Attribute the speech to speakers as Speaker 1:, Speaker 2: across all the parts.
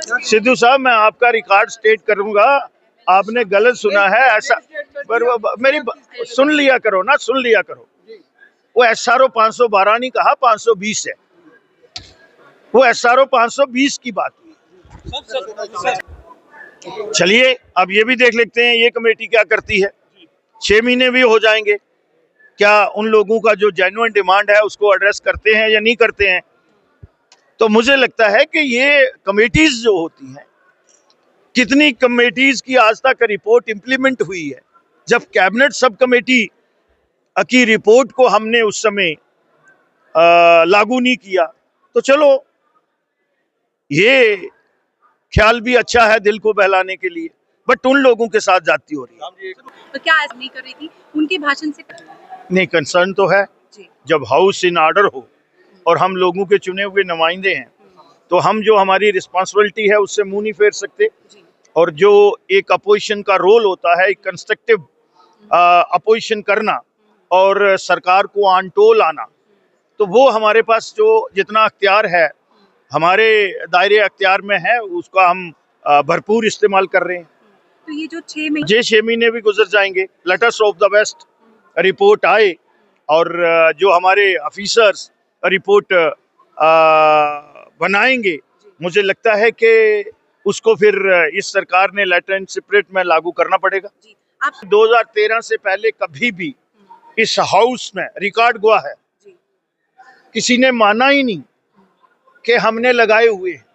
Speaker 1: सिद्धू साहब, मैं आपका रिकॉर्ड स्टेट करूंगा, आपने गलत सुना है ऐसा। मेरी सुन लिया करो ना, सुन लिया करो। वो SRO 512 नहीं कहा, 520 है। वो SRO 520 की बात हुई। चलिए अब ये भी देख लेते हैं ये कमेटी क्या करती है। 6 महीने भी हो जाएंगे, क्या उन लोगों का जो जेन्युइन डिमांड है उसको एड्रेस करते हैं या नहीं करते हैं। तो मुझे लगता है कि ये कमेटीज जो होती हैं, कितनी कमेटीज की आज तक रिपोर्ट इंप्लीमेंट हुई है। जब कैबिनेट सब कमेटी की रिपोर्ट को हमने उस समय लागू नहीं किया, तो चलो ये ख्याल भी अच्छा है दिल को बहलाने के लिए, बट उन लोगों के साथ जाती हो रही है।
Speaker 2: तो क्या ऐसा नहीं कर रही थी उनके भाषण से?
Speaker 1: नहीं, कंसर्न तो है। जब हाउस इन ऑर्डर हो और हम लोगों के चुने हुए नुमाइंदे हैं, तो हम जो हमारी रिस्पॉन्सिबिलिटी है उससे मुंह नहीं फेर सकते। और जो एक अपोजिशन का रोल होता है, एक कंस्ट्रक्टिव अपोजिशन करना और सरकार को ऑन टोल आना, तो वो हमारे पास जो जितना अख्तियार है, हमारे दायरे अख्तियार में है, उसका हम भरपूर इस्तेमाल कर रहे हैं।
Speaker 2: तो ये जो 6
Speaker 1: महीने भी गुजर जाएंगे, let us hope the best, report आए और जो हमारे ऑफिसर्स रिपोर्ट बनाएंगे, मुझे लगता है कि उसको फिर इस सरकार ने लेटर एंड स्पिरिट में लागू करना पड़ेगा। 2013 से पहले कभी भी इस हाउस में रिकॉर्ड हुआ है, किसी ने माना ही नहीं कि हमने लगाए हुए हैं।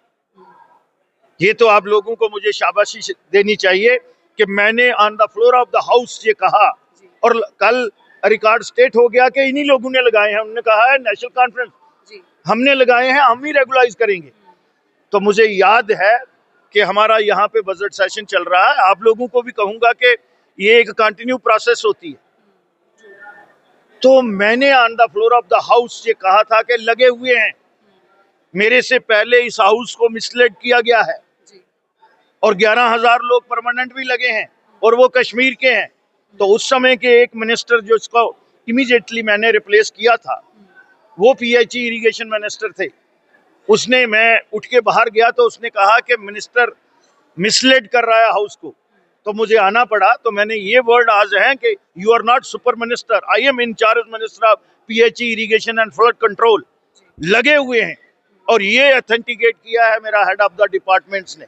Speaker 1: ये तो आप लोगों को मुझे शाबाशी देनी चाहिए कि मैंने on the floor of the house ये कहा, और कल रिकॉर्ड स्टेट हो गया कि इन्हीं लोगों ने लगाए हैं। उन्होंने कहा है नेशनल कॉन्फ्रेंस हमने लगाए हैं, हम ही रेगुलाइज करेंगे। तो मुझे याद है कि हमारा यहाँ पे बजट सेशन चल रहा है, आप लोगों को भी कहूंगा कि ये एक कंटिन्यू प्रोसेस होती है। तो मैंने on the floor of the house ये कहा था कि लगे हुए हैं, मेरे से पहले इस हाउस को मिसलीड किया गया है और 11,000 लोग परमानेंट भी लगे हैं और वो कश्मीर के हैं। तो उस समय के एक मिनिस्टर जो इसको इमीडिएटली मैंने रिप्लेस किया था, वो PHE इरिगेशन मिनिस्टर थे। उसने, मैं उठ के बाहर गया तो उसने कहा कि मिनिस्टर मिसलीड कर रहा है हाउस को, तो मुझे आना पड़ा। तो मैंने ये वर्ड आज है कि you are not super minister, I am in charge minister of PHE irrigation and flood control. लगे हुए हैं और ये ऑथेंटिकेट किया है मेरा हेड ऑफ द डिपार्टमेंट्स ने।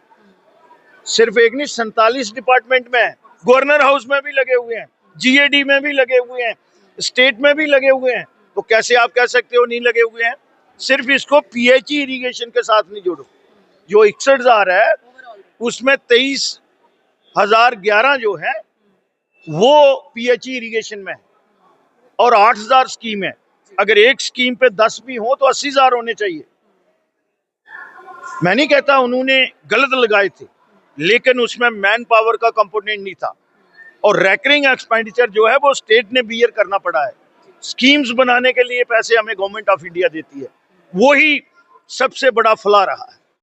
Speaker 1: सिर्फ एक नहीं, 47 डिपार्टमेंट में है, गवर्नर हाउस में भी लगे हुए हैं, GAD में भी लगे हुए हैं, स्टेट में भी लगे हुए हैं। तो कैसे आप कह सकते हो नहीं लगे हुए हैं? सिर्फ इसको PHE इरिगेशन के साथ नहीं जोड़ो। जो 61,000 है उसमें 23,011 जो है वो PHE इरिगेशन में है और 8,000 स्कीम है। अगर एक स्कीम पे 10 भी हो तो 80,000 होने चाहिए। मैं नहीं कहता उन्होंने गलत लगाए थे, लेकिन उसमें मैन पावर का कंपोनेंट नहीं था और रेकरिंग एक्सपेंडिचर जो है वो स्टेट ने बियर करना पड़ा है। स्कीम्स बनाने के लिए पैसे हमें गवर्नमेंट ऑफ इंडिया देती है, वो ही सबसे बड़ा फ्लॉ रहा है।